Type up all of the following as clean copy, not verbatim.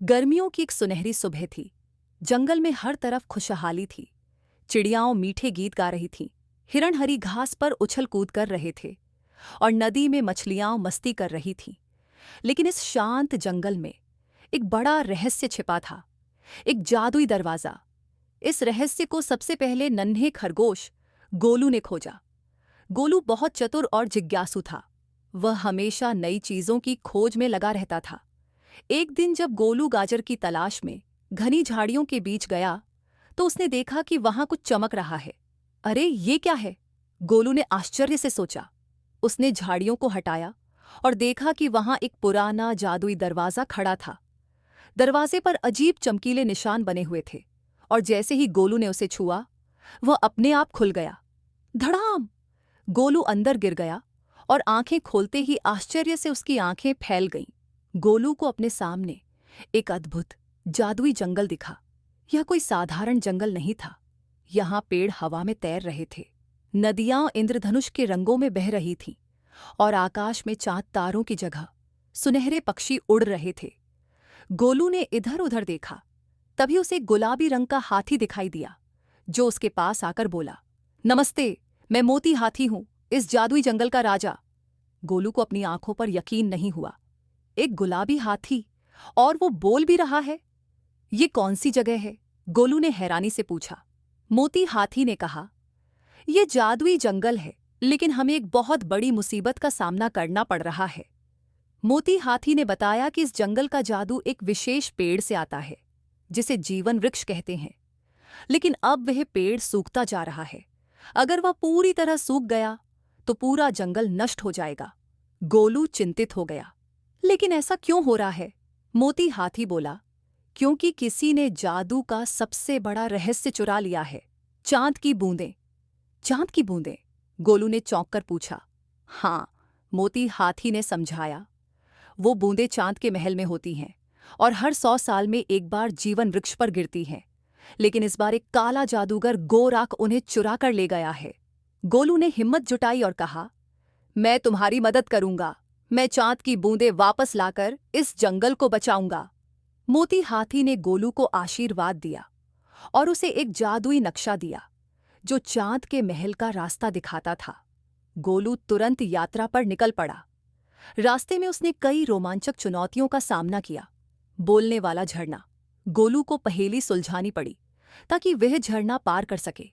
गर्मियों की एक सुनहरी सुबह थी। जंगल में हर तरफ खुशहाली थी। चिड़ियाओं मीठे गीत गा रही थीं, हिरण हरी घास पर उछल कूद कर रहे थे और नदी में मछलियां मस्ती कर रही थीं। लेकिन इस शांत जंगल में एक बड़ा रहस्य छिपा था, एक जादुई दरवाजा। इस रहस्य को सबसे पहले नन्हे खरगोश गोलू ने खोजा। गोलू बहुत चतुर और जिज्ञासु था। वह हमेशा नई चीजों की खोज में लगा रहता था। एक दिन जब गोलू गाजर की तलाश में घनी झाड़ियों के बीच गया तो उसने देखा कि वहां कुछ चमक रहा है। अरे ये क्या है? गोलू ने आश्चर्य से सोचा। उसने झाड़ियों को हटाया और देखा कि वहां एक पुराना जादुई दरवाजा खड़ा था। दरवाजे पर अजीब चमकीले निशान बने हुए थे और जैसे ही गोलू ने उसे छुआ वह अपने आप खुल गया। धड़ाम! गोलू अंदर गिर गया और आंखें खोलते ही आश्चर्य से उसकी आंखें फैल गईं। गोलू को अपने सामने एक अद्भुत जादुई जंगल दिखा। यह कोई साधारण जंगल नहीं था। यहाँ पेड़ हवा में तैर रहे थे, नदियां इंद्रधनुष के रंगों में बह रही थीं और आकाश में चांद तारों की जगह सुनहरे पक्षी उड़ रहे थे। गोलू ने इधर उधर देखा, तभी उसे गुलाबी रंग का हाथी दिखाई दिया, जो उसके पास आकर बोला, नमस्ते, मैं मोती हाथी हूं, इस जादुई जंगल का राजा। गोलू को अपनी आंखों पर यकीन नहीं हुआ। एक गुलाबी हाथी, और वो बोल भी रहा है। ये कौन सी जगह है? गोलू ने हैरानी से पूछा। मोती हाथी ने कहा, ये जादुई जंगल है, लेकिन हमें एक बहुत बड़ी मुसीबत का सामना करना पड़ रहा है। मोती हाथी ने बताया कि इस जंगल का जादू एक विशेष पेड़ से आता है, जिसे जीवन वृक्ष कहते हैं। लेकिन अब वह पेड़ सूखता जा रहा है। अगर वह पूरी तरह सूख गया तो पूरा जंगल नष्ट हो जाएगा। गोलू चिंतित हो गया। लेकिन ऐसा क्यों हो रहा है? मोती हाथी बोला, क्योंकि किसी ने जादू का सबसे बड़ा रहस्य चुरा लिया है। चांद की बूंदें। चांद की बूंदें? गोलू ने चौंक कर पूछा। हाँ, मोती हाथी ने समझाया। वो बूंदें चांद के महल में होती हैं और हर 100 साल में एक बार जीवन वृक्ष पर गिरती हैं। लेकिन इस बार एक काला जादूगर गोराक उन्हें चुरा कर ले गया है। गोलू ने हिम्मत जुटाई और कहा, मैं तुम्हारी मदद करूंगा। मैं चांद की बूंदें वापस लाकर इस जंगल को बचाऊंगा। मोती हाथी ने गोलू को आशीर्वाद दिया और उसे एक जादुई नक्शा दिया, जो चांद के महल का रास्ता दिखाता था। गोलू तुरंत यात्रा पर निकल पड़ा। रास्ते में उसने कई रोमांचक चुनौतियों का सामना किया। बोलने वाला झरना। गोलू को पहेली सुलझानी पड़ी ताकि वह झरना पार कर सके।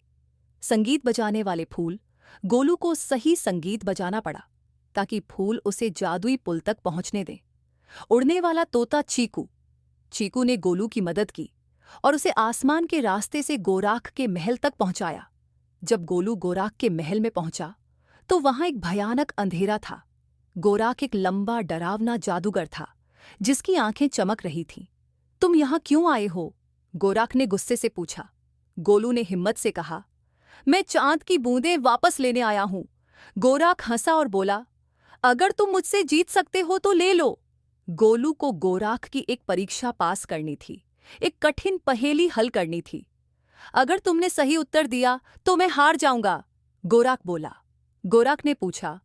संगीत बजाने वाले फूल। गोलू को सही संगीत बजाना पड़ा ताकि फूल उसे जादुई पुल तक पहुंचने दें। उड़ने वाला तोता चीकू। चीकू ने गोलू की मदद की और उसे आसमान के रास्ते से गोराख के महल तक पहुंचाया। जब गोलू गोराख के महल में पहुंचा तो वहां एक भयानक अंधेरा था। गोराख एक लंबा डरावना जादूगर था, जिसकी आंखें चमक रही थीं। तुम यहां क्यों आए हो? गोराख ने गुस्से से पूछा। गोलू ने हिम्मत से कहा, मैं चांद की बूंदें वापस लेने आया हूं। गोराख हंसा और बोला, अगर तुम मुझसे जीत सकते हो तो ले लो। गोलू को गोराख की एक परीक्षा पास करनी थी, एक कठिन पहेली हल करनी थी। अगर तुमने सही उत्तर दिया तो मैं हार जाऊंगा, गोराख बोला। गोराख ने पूछा,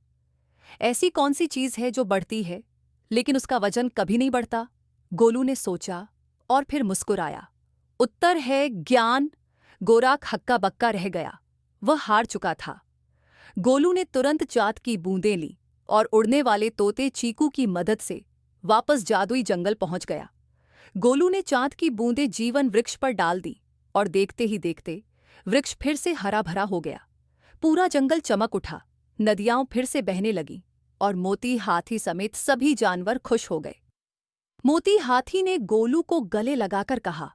ऐसी कौन सी चीज है जो बढ़ती है लेकिन उसका वजन कभी नहीं बढ़ता? गोलू ने सोचा और फिर मुस्कुराया। उत्तर है ज्ञान। गोराख हक्का बक्का रह गया। वह हार चुका था। गोलू ने तुरंत चांद की बूंदें ली और उड़ने वाले तोते चीकू की मदद से वापस जादुई जंगल पहुंच गया। गोलू ने चांद की बूंदें जीवन वृक्ष पर डाल दी और देखते ही देखते वृक्ष फिर से हरा भरा हो गया। पूरा जंगल चमक उठा, नदियां फिर से बहने लगीं और मोती हाथी समेत सभी जानवर खुश हो गए। मोती हाथी ने गोलू को गले लगाकर कहा,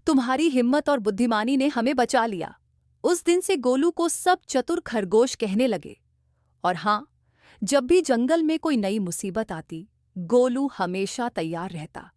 तुम्हारी हिम्मत और बुद्धिमानी ने हमें बचा लिया। उस दिन से गोलू को सब चतुर खरगोश कहने लगे। और हाँ, जब भी जंगल में कोई नई मुसीबत आती, गोलू हमेशा तैयार रहता।